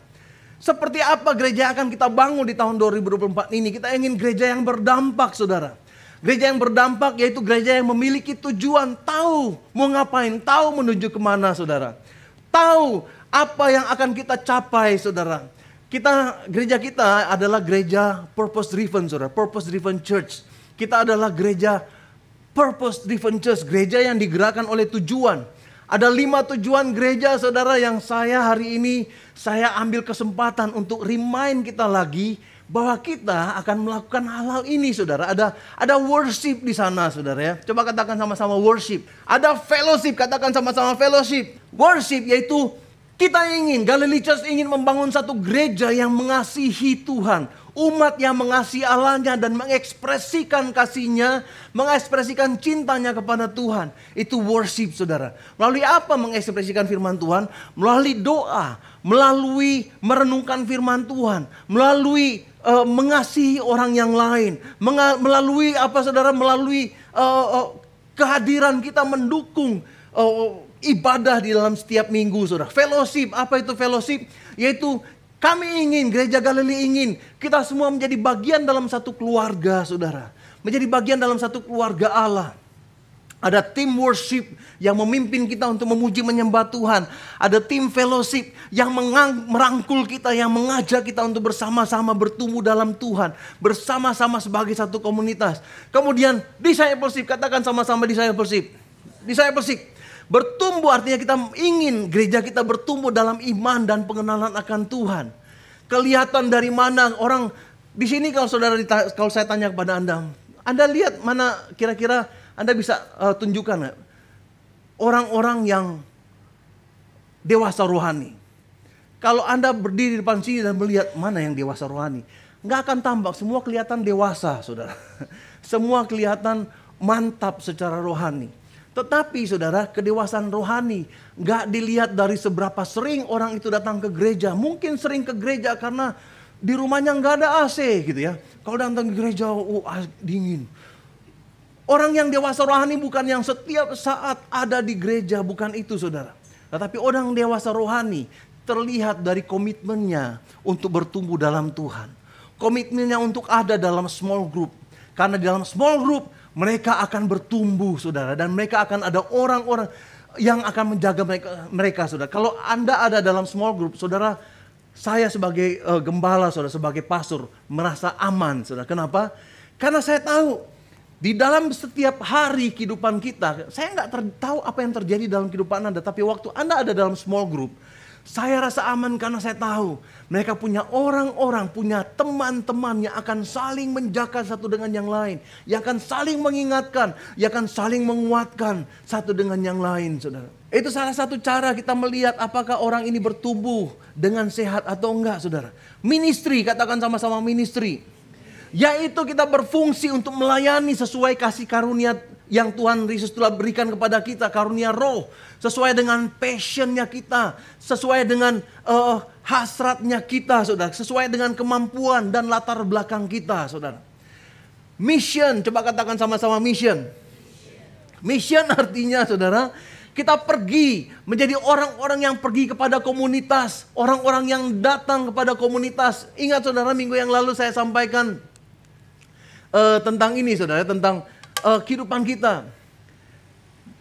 Seperti apa gereja akan kita bangun di tahun 2024 ini? Kita ingin gereja yang berdampak, saudara. Gereja yang berdampak yaitu gereja yang memiliki tujuan, tahu mau ngapain, tahu menuju kemana, saudara. Tahu apa yang akan kita capai, saudara. Gereja kita adalah gereja purpose driven, saudara. Purpose driven church. Kita adalah gereja purpose driven church, gereja yang digerakkan oleh tujuan. Ada 5 tujuan gereja, saudara, yang hari ini saya ambil kesempatan untuk remind kita lagi bahwa kita akan melakukan hal-hal ini, saudara. Ada worship di sana, saudara ya. Coba katakan sama-sama worship. Ada fellowship, katakan sama-sama fellowship. Worship yaitu kita ingin, Galilee Church ingin membangun satu gereja yang mengasihi Tuhan. Umat yang mengasihi Allahnya dan mengekspresikan kasihnya, mengekspresikan cintanya kepada Tuhan. Itu worship, saudara. Melalui apa mengekspresikan firman Tuhan? Melalui doa, melalui merenungkan firman Tuhan, melalui mengasihi orang yang lain, melalui apa, saudara? Melalui kehadiran kita mendukung ibadah di dalam setiap minggu, saudara. Fellowship, apa itu fellowship? Yaitu kami ingin, gereja Galilea ingin kita semua menjadi bagian dalam satu keluarga, saudara. Menjadi bagian dalam satu keluarga Allah. Ada tim worship yang memimpin kita untuk memuji menyembah Tuhan. Ada tim fellowship yang merangkul kita, yang mengajak kita untuk bersama-sama bertumbuh dalam Tuhan. Bersama-sama sebagai satu komunitas. Kemudian discipleship, katakan sama-sama discipleship. Discipleship. Bertumbuh artinya kita ingin gereja kita bertumbuh dalam iman dan pengenalan akan Tuhan. Kelihatan dari mana orang di sini, kalau saya tanya kepada Anda lihat mana kira-kira Anda bisa tunjukkan nggak? Orang-orang yang dewasa rohani. Kalau Anda berdiri di depan sini dan melihat mana yang dewasa rohani, nggak akan tampak, semua kelihatan dewasa, saudara. Semua kelihatan mantap secara rohani. Tetapi saudara, kedewasaan rohani nggak dilihat dari seberapa sering orang itu datang ke gereja. Mungkin sering ke gereja karena di rumahnya nggak ada AC gitu ya. Kalau datang ke gereja, dingin. Orang yang dewasa rohani bukan yang setiap saat ada di gereja, bukan itu saudara. Tetapi orang dewasa rohani terlihat dari komitmennya untuk bertumbuh dalam Tuhan. Komitmennya untuk ada dalam small group. Karena di dalam small group mereka akan bertumbuh saudara. Dan mereka akan ada orang-orang yang akan menjaga mereka saudara. Kalau Anda ada dalam small group saudara, saya sebagai gembala saudara, sebagai pastor merasa aman saudara. Kenapa? Karena saya tahu di dalam setiap hari kehidupan kita, saya nggak tahu apa yang terjadi dalam kehidupan Anda. Tapi waktu Anda ada dalam small group, saya rasa aman karena saya tahu mereka punya orang-orang, punya teman-teman yang akan saling menjaga satu dengan yang lain. Yang akan saling mengingatkan, yang akan saling menguatkan satu dengan yang lain saudara. Itu salah satu cara kita melihat apakah orang ini bertumbuh dengan sehat atau enggak saudara. Ministry, katakan sama-sama ministry. Yaitu kita berfungsi untuk melayani sesuai kasih karunia yang Tuhan Yesus telah berikan kepada kita. Karunia roh. Sesuai dengan passionnya kita. Sesuai dengan hasratnya kita saudara. Sesuai dengan kemampuan dan latar belakang kita saudara. Mission, coba katakan sama-sama mission. Mission artinya saudara, kita pergi menjadi orang-orang yang pergi kepada komunitas. Orang-orang yang datang kepada komunitas. Ingat saudara, minggu yang lalu saya sampaikan tentang ini saudara, tentang kehidupan kita.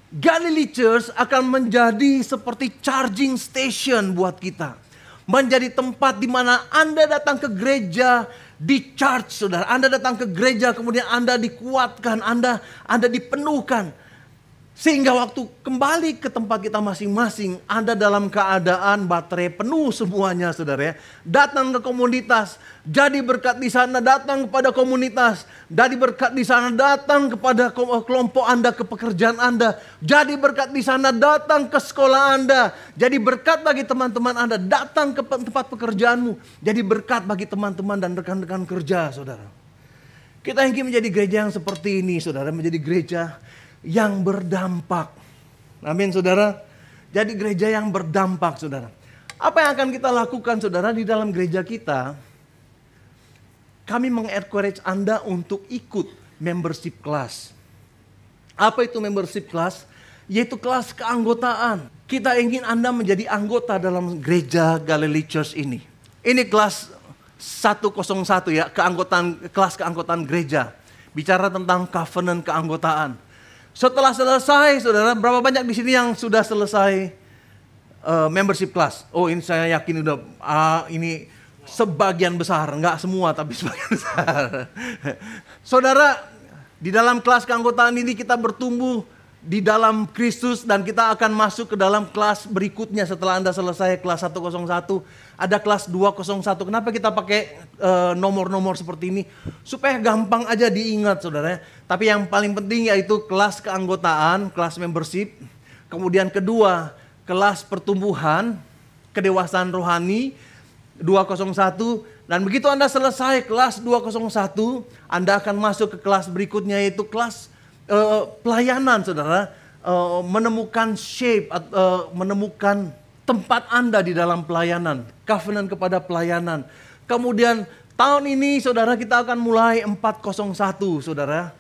Galilee Church akan menjadi seperti charging station buat kita. Menjadi tempat di mana Anda datang ke gereja di charge saudara. Anda datang ke gereja kemudian Anda dikuatkan, Anda dipenuhkan. Sehingga waktu kembali ke tempat kita masing-masing, Anda dalam keadaan baterai penuh semuanya saudara ya. Datang ke komunitas, jadi berkat di sana, datang kepada komunitas. Jadi berkat di sana, datang kepada kelompok Anda, ke pekerjaan Anda. Jadi berkat di sana, datang ke sekolah Anda. Jadi berkat bagi teman-teman Anda, datang ke tempat pekerjaanmu. Jadi berkat bagi teman-teman dan rekan-rekan kerja saudara. Kita ingin menjadi gereja yang seperti ini saudara, menjadi gereja yang berdampak. Amin saudara. Jadi gereja yang berdampak saudara. Apa yang akan kita lakukan saudara di dalam gereja kita? Kami mengencourage Anda untuk ikut membership class. Apa itu membership class? Yaitu kelas keanggotaan. Kita ingin Anda menjadi anggota dalam gereja Galilee Church ini. Ini kelas 101 ya, kelas keanggotaan gereja. Bicara tentang covenant keanggotaan. Setelah selesai, saudara, berapa banyak di sini yang sudah selesai membership class? Oh, ini saya yakin udah ini sebagian besar, enggak semua tapi sebagian besar. Saudara, di dalam kelas keanggotaan ini kita bertumbuh di dalam Kristus dan kita akan masuk ke dalam kelas berikutnya setelah Anda selesai kelas 101. Ada kelas 201. Kenapa kita pakai nomor-nomor seperti ini? Supaya gampang aja diingat saudara. Tapi yang paling penting yaitu kelas keanggotaan, kelas membership. Kemudian kedua, kelas pertumbuhan, kedewasaan rohani, 201. Dan begitu Anda selesai kelas 201, Anda akan masuk ke kelas berikutnya yaitu kelas pelayanan saudara. Menemukan shape, menemukan tempat Anda di dalam pelayanan, covenant kepada pelayanan. Kemudian tahun ini saudara kita akan mulai 401 saudara,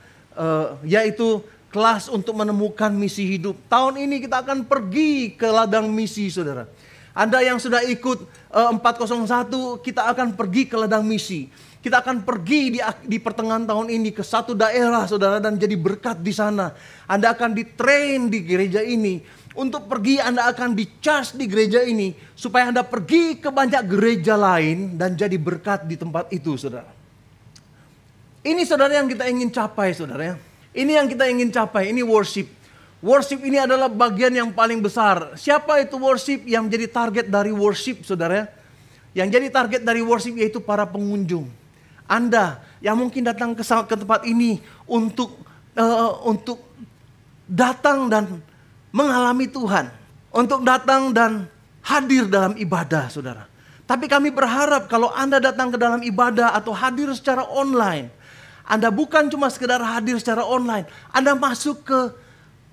yaitu kelas untuk menemukan misi hidup. Tahun ini kita akan pergi ke ladang misi saudara. Anda yang sudah ikut 401, kita akan pergi ke ladang misi. Kita akan pergi di pertengahan tahun ini ke satu daerah saudara dan jadi berkat di sana. Anda akan ditrain di gereja ini. Untuk pergi Anda akan di-charge di gereja ini. Supaya Anda pergi ke banyak gereja lain dan jadi berkat di tempat itu saudara. Ini saudara yang kita ingin capai saudara ya. Ini yang kita ingin capai, ini worship. Worship ini adalah bagian yang paling besar. Siapa itu worship? Yang menjadi target dari worship saudara. Yang jadi target dari worship yaitu para pengunjung. Anda yang mungkin datang ke tempat ini untuk datang dan mengalami Tuhan. Untuk datang dan hadir dalam ibadah, saudara. Tapi kami berharap kalau Anda datang ke dalam ibadah atau hadir secara online, Anda bukan cuma sekedar hadir secara online, Anda masuk ke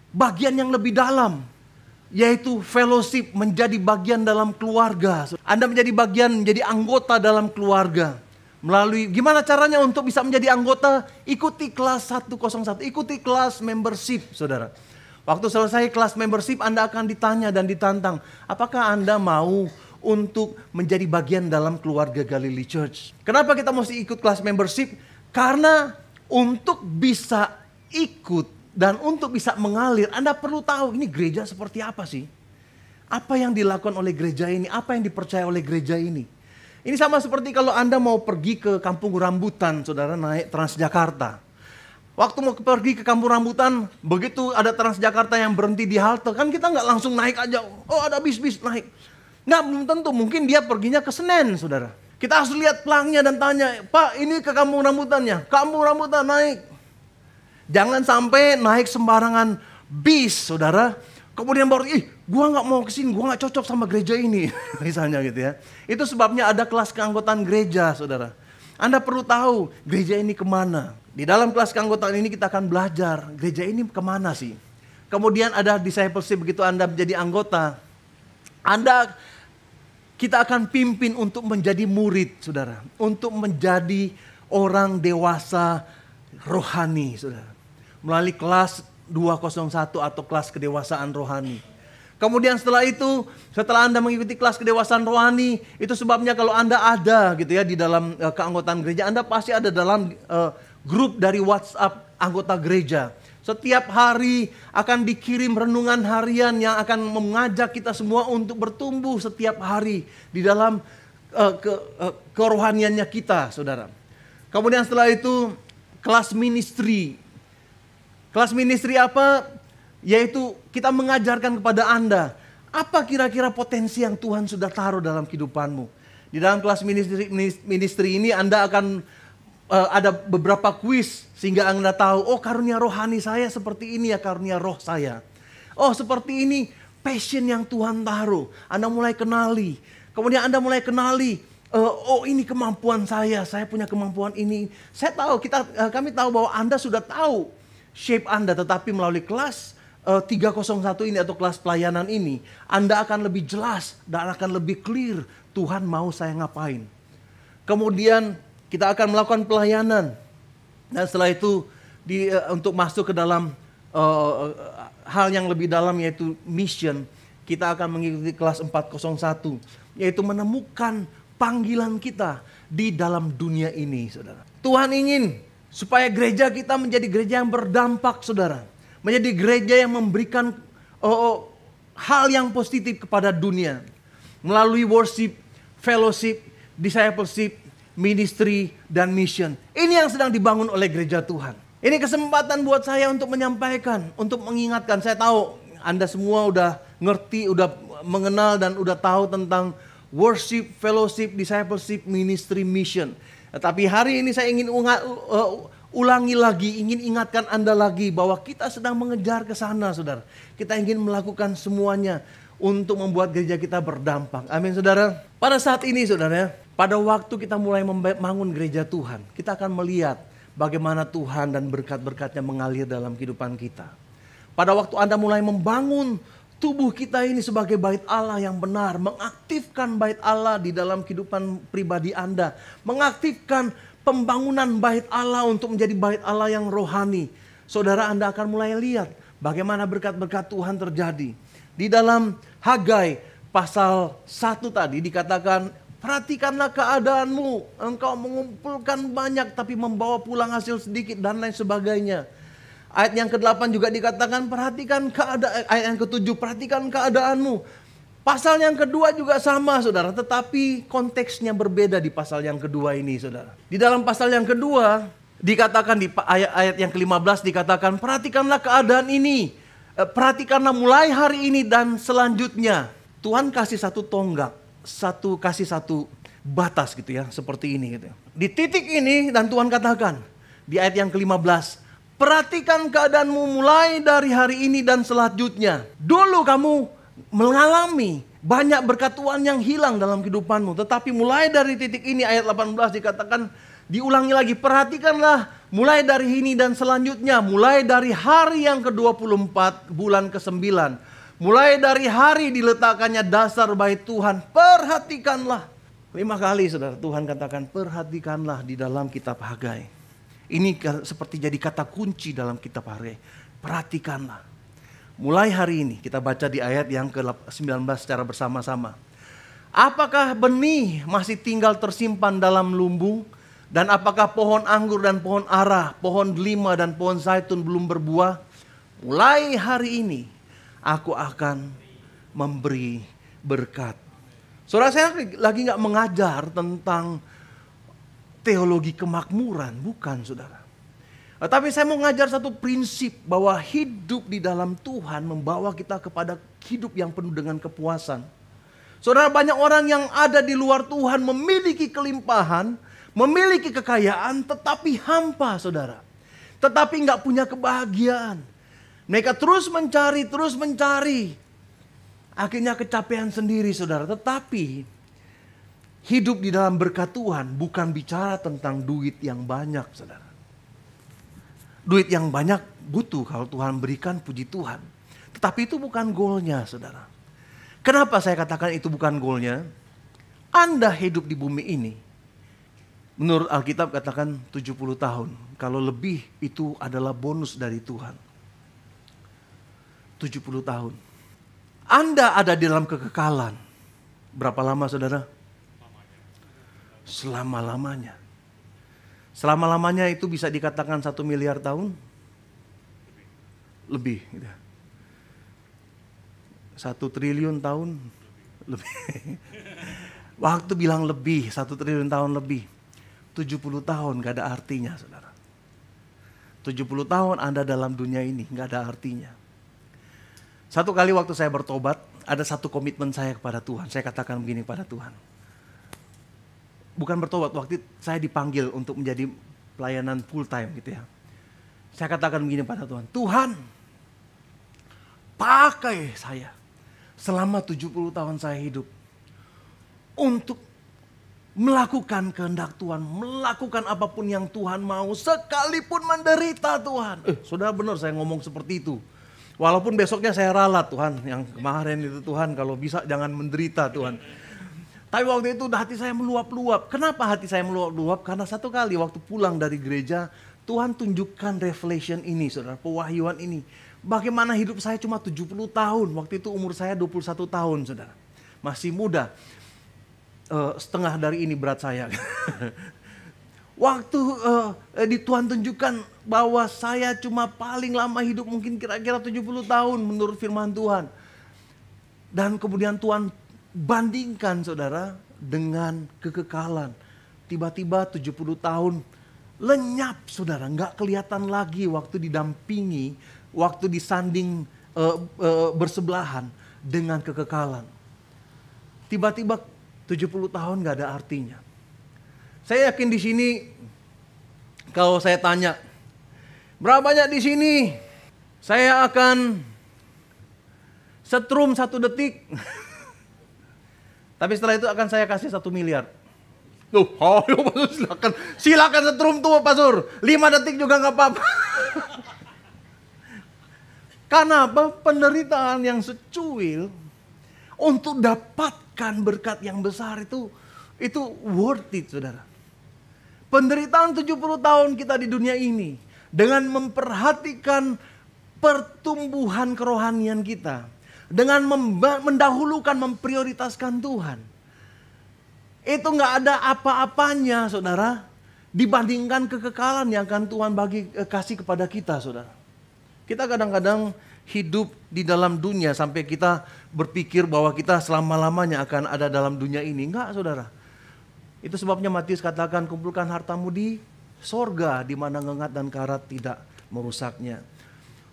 bagian yang lebih dalam, yaitu fellowship, menjadi bagian dalam keluarga. Anda menjadi bagian, menjadi anggota dalam keluarga. Melalui, gimana caranya untuk bisa menjadi anggota? Ikuti kelas 101, ikuti kelas membership, saudara. Waktu selesai kelas membership, Anda akan ditanya dan ditantang, apakah Anda mau untuk menjadi bagian dalam keluarga Galilee Church? Kenapa kita mesti ikut kelas membership? Karena untuk bisa ikut dan untuk bisa mengalir, Anda perlu tahu ini gereja seperti apa sih? Apa yang dilakukan oleh gereja ini? Apa yang dipercaya oleh gereja ini? Ini sama seperti kalau Anda mau pergi ke Kampung Rambutan, saudara, naik Transjakarta. Waktu mau pergi ke Kampung Rambutan, begitu ada Transjakarta yang berhenti di halte, kan kita nggak langsung naik aja. Oh, ada bis-bis naik. Nggak, belum tentu. Mungkin dia perginya ke Senen, saudara. Kita harus lihat pelangnya dan tanya, Pak, ini ke Kampung Rambutannya. Kampung Rambutan naik. Jangan sampai naik sembarangan bis, saudara. Kemudian baru, gua nggak mau kesini, gua nggak cocok sama gereja ini, misalnya gitu ya. Itu sebabnya ada kelas keanggotaan gereja, saudara. Anda perlu tahu gereja ini kemana. Di dalam kelas keanggotaan ini kita akan belajar gereja ini kemana sih. Kemudian ada discipleship, begitu Anda menjadi anggota, kita akan pimpin untuk menjadi murid, saudara. Untuk menjadi orang dewasa rohani, saudara. Melalui kelas 201 atau kelas kedewasaan rohani. Kemudian setelah itu, setelah Anda mengikuti kelas kedewasaan rohani, itu sebabnya kalau Anda ada gitu ya di dalam keanggotaan gereja, Anda pasti ada dalam grup dari WhatsApp anggota gereja. Setiap hari akan dikirim renungan harian yang akan mengajak kita semua untuk bertumbuh setiap hari di dalam kerohaniannya kita, saudara. Kemudian setelah itu kelas ministry. Kelas ministry apa? Yaitu kita mengajarkan kepada Anda apa kira-kira potensi yang Tuhan sudah taruh dalam kehidupanmu. Di dalam kelas ministry ini Anda akan ada beberapa kuis sehingga Anda tahu, oh karunia rohani saya seperti ini ya, karunia roh saya. Oh seperti ini passion yang Tuhan taruh. Anda mulai kenali. Kemudian Anda mulai kenali, oh ini kemampuan saya punya kemampuan ini. Saya tahu, kami tahu bahwa Anda sudah tahu shape Anda, tetapi melalui kelas 301 ini atau kelas pelayanan ini, Anda akan lebih jelas dan akan lebih clear Tuhan mau saya ngapain. Kemudian kita akan melakukan pelayanan. Dan setelah itu untuk masuk ke dalam hal yang lebih dalam yaitu mission, kita akan mengikuti kelas 401, yaitu menemukan panggilan kita di dalam dunia ini, saudara. Tuhan ingin supaya gereja kita menjadi gereja yang berdampak, saudara. Menjadi gereja yang memberikan hal yang positif kepada dunia. Melalui worship, fellowship, discipleship, ministry, dan mission. Ini yang sedang dibangun oleh gereja Tuhan. Ini kesempatan buat saya untuk menyampaikan, untuk mengingatkan. Saya tahu Anda semua udah ngerti, udah mengenal dan udah tahu tentang worship, fellowship, discipleship, ministry, mission. Tetapi hari ini saya ingin ulangi lagi, ingin ingatkan Anda lagi bahwa kita sedang mengejar ke sana, saudara. Kita ingin melakukan semuanya untuk membuat gereja kita berdampak. Amin, saudara. Pada saat ini, saudara, pada waktu kita mulai membangun gereja Tuhan, kita akan melihat bagaimana Tuhan dan berkat-berkatnya mengalir dalam kehidupan kita. Pada waktu Anda mulai membangun tubuh kita ini sebagai bait Allah yang benar, mengaktifkan bait Allah di dalam kehidupan pribadi Anda, mengaktifkan pembangunan bait Allah untuk menjadi bait Allah yang rohani. Saudara, Anda akan mulai lihat bagaimana berkat-berkat Tuhan terjadi. Di dalam Hagai pasal 1 tadi dikatakan, perhatikanlah keadaanmu, engkau mengumpulkan banyak tapi membawa pulang hasil sedikit dan lain sebagainya. Ayat yang ke-8 juga dikatakan perhatikan keadaan, ayat yang ke-7 perhatikan keadaanmu. Pasal yang kedua juga sama, saudara, tetapi konteksnya berbeda di pasal yang kedua ini, saudara. Di dalam pasal yang kedua dikatakan di ayat yang ke-15 dikatakan perhatikanlah keadaan ini. Perhatikanlah mulai hari ini dan selanjutnya. Tuhan kasih satu tonggak, kasih satu batas gitu ya, seperti ini gitu. Di titik ini dan Tuhan katakan di ayat yang ke-15, Perhatikan keadaanmu mulai dari hari ini dan selanjutnya. Dulu kamu mengalami banyak berkat Tuhan yang hilang dalam kehidupanmu. Tetapi mulai dari titik ini ayat 18 dikatakan, diulangi lagi, perhatikanlah mulai dari ini dan selanjutnya. Mulai dari hari yang ke-24 bulan ke-9. Mulai dari hari diletakkannya dasar bait Tuhan. Perhatikanlah. 5 kali saudara Tuhan katakan perhatikanlah di dalam kitab Hagai. Ini seperti jadi kata kunci dalam kitab Hagai. Perhatikanlah. Mulai hari ini kita baca di ayat yang ke-19 secara bersama-sama. Apakah benih masih tinggal tersimpan dalam lumbung? Dan apakah pohon anggur dan pohon ara, pohon delima dan pohon zaitun belum berbuah? Mulai hari ini aku akan memberi berkat. Saudara, saya lagi nggak mengajar tentang teologi kemakmuran, bukan saudara. Tapi saya mau ngajar satu prinsip bahwa hidup di dalam Tuhan membawa kita kepada hidup yang penuh dengan kepuasan. Saudara, banyak orang yang ada di luar Tuhan memiliki kelimpahan, memiliki kekayaan, tetapi hampa saudara. Tetapi nggak punya kebahagiaan. Mereka terus mencari. Akhirnya kecapean sendiri saudara. Tetapi hidup di dalam berkat Tuhan bukan bicara tentang duit yang banyak saudara. Duit yang banyak butuh kalau Tuhan berikan, puji Tuhan. Tetapi itu bukan goalnya saudara. Kenapa saya katakan itu bukan goalnya? Anda hidup di bumi ini, menurut Alkitab katakan 70 tahun. Kalau lebih itu adalah bonus dari Tuhan. 70 tahun. Anda ada di dalam kekekalan. Berapa lama saudara? Selama-lamanya. Selama-lamanya itu bisa dikatakan 1 miliar tahun? Lebih. 1 triliun tahun? Lebih. Waktu bilang lebih, 1 triliun tahun lebih. 70 tahun gak ada artinya saudara. 70 tahun Anda dalam dunia ini gak ada artinya. Satu kali waktu saya bertobat, ada satu komitmen saya kepada Tuhan. Saya katakan begini pada Tuhan. Bukan bertobat, waktu saya dipanggil untuk menjadi pelayanan full time gitu ya. Saya katakan begini pada Tuhan. Tuhan, pakai saya selama 70 tahun saya hidup untuk melakukan kehendak Tuhan, melakukan apapun yang Tuhan mau, sekalipun menderita Tuhan. Saudara, benar saya ngomong seperti itu. Walaupun besoknya saya ralat, Tuhan, yang kemarin itu Tuhan kalau bisa jangan menderita Tuhan. Tapi waktu itu hati saya meluap-luap. Kenapa hati saya meluap-luap? Karena satu kali waktu pulang dari gereja, Tuhan tunjukkan revelation ini, saudara, pewahyuan ini. Bagaimana hidup saya cuma 70 tahun, waktu itu umur saya 21 tahun, saudara. Masih muda. Setengah dari ini berat saya. Waktu di Tuhan tunjukkan bahwa saya cuma paling lama hidup mungkin kira-kira 70 tahun menurut firman Tuhan. Dan kemudian Tuhan bandingkan saudara dengan kekekalan. Tiba-tiba 70 tahun lenyap saudara. Nggak kelihatan lagi waktu didampingi, waktu disanding bersebelahan dengan kekekalan. Tiba-tiba 70 tahun nggak ada artinya. Saya yakin di sini kalau saya tanya, berapa banyak di sini? Saya akan setrum 1 detik. Tapi setelah itu akan saya kasih 1 miliar. Loh, silakan setrum tuh Pak Sur. 5 detik juga nggak apa-apa. Karena apa? Penderitaan yang secuil untuk dapatkan berkat yang besar itu worth it saudara. Penderitaan 70 tahun kita di dunia ini dengan memperhatikan pertumbuhan kerohanian kita, dengan mendahulukan, memprioritaskan Tuhan. Itu gak ada apa-apanya saudara dibandingkan kekekalan yang akan Tuhan kasih kepada kita saudara. Kita kadang-kadang hidup di dalam dunia sampai kita berpikir bahwa kita selama-lamanya akan ada dalam dunia ini. Enggak saudara. Itu sebabnya Matius katakan kumpulkan hartamu di sorga di mana ngengat dan karat tidak merusaknya.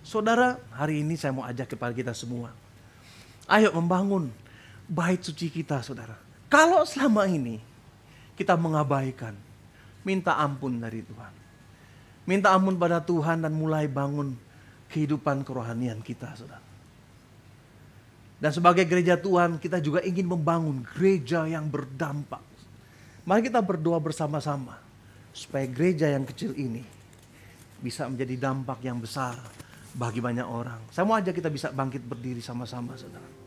Saudara, hari ini saya mau ajak kepada kita semua. Ayo membangun bait suci kita saudara. Kalau selama ini kita mengabaikan, minta ampun dari Tuhan. Minta ampun pada Tuhan dan mulai bangun kehidupan kerohanian kita, saudara. Dan sebagai gereja Tuhan, kita juga ingin membangun gereja yang berdampak. Mari kita berdoa bersama-sama supaya gereja yang kecil ini bisa menjadi dampak yang besar bagi banyak orang. Saya mau ajak kita bisa bangkit berdiri sama-sama, saudara.